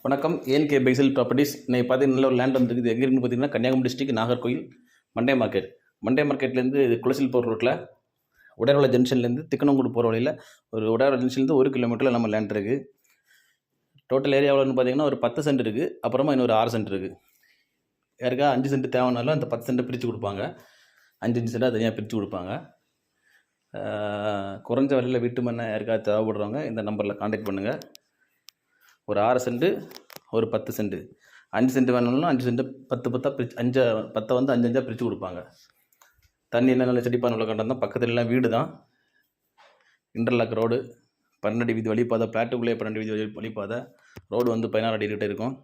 வணக்கம். ANK Faisal properties. இன்னைக்கு பார்த்தீங்கன்னா நல்ல ஒரு லேண்ட் வந்துருக்குது. எங்கே இருக்குன்னு பார்த்தீங்கன்னா Kanyakumari district Nagercoil Monday market. Monday மார்க்கெட்லேருந்து குளசில் போகிற ரோட்டில் உடையார்வாலை ஜங்ஷன்லேருந்து திக்கனங்குடி போகிற வழியில் ஒரு உடையார்வாலை ஜங்ஷன்லேருந்து 1 கிலோமீட்டரில் நம்ம லேண்ட் இருக்குது. டோட்டல் ஏரியா எவ்வளோன்னு பார்த்தீங்கன்னா ஒரு 10 சென்ட் இருக்குது. அப்புறமா இன்னொரு 6 சென்ட் இருக்குது. யாருக்கா 5 சென்ட் தேவைனாலும் அந்த 10 சென்ட்டை பிரித்து கொடுப்பாங்க. 5 சென்ட்டாக தனியாக பிரித்து கொடுப்பாங்க. குறைஞ்ச விலையில் வீட்டு மண்ணை யாருக்காவது தேவைப்படுறவங்க இந்த நம்பரில் கான்டாக்ட் பண்ணுங்கள். ஒரு 6 சென்ட்டு ஒரு 10 சென்ட்டு 5 சென்ட் வேணும்னா 5 சென்ட்டு 10 பிரித்து 10 வந்து 5 பிரித்து கொடுப்பாங்க. தண்ணி என்ன நல்ல செடிப்பான உள்ள கண்டம் தான். பக்கத்துலலாம் வீடு தான். இன்டர்லாக் ரோடு, 12 அடி வீதி வழிப்பாதை, பிளாட்டுக்குள்ளே 12 வீதி வழிப்பாதை, ரோடு வந்து 16 அடி கிட்டே இருக்கும்.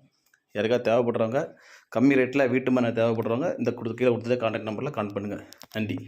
யாருக்காவது தேவைப்படுறவங்க கம்மி ரேட்டில் வீட்டு மனை தேவைப்படுறவங்க இந்த கீழே கொடுத்ததே கான்டாக்ட் நம்பரில் கான்டாக்ட் பண்ணுங்கள். நன்றி.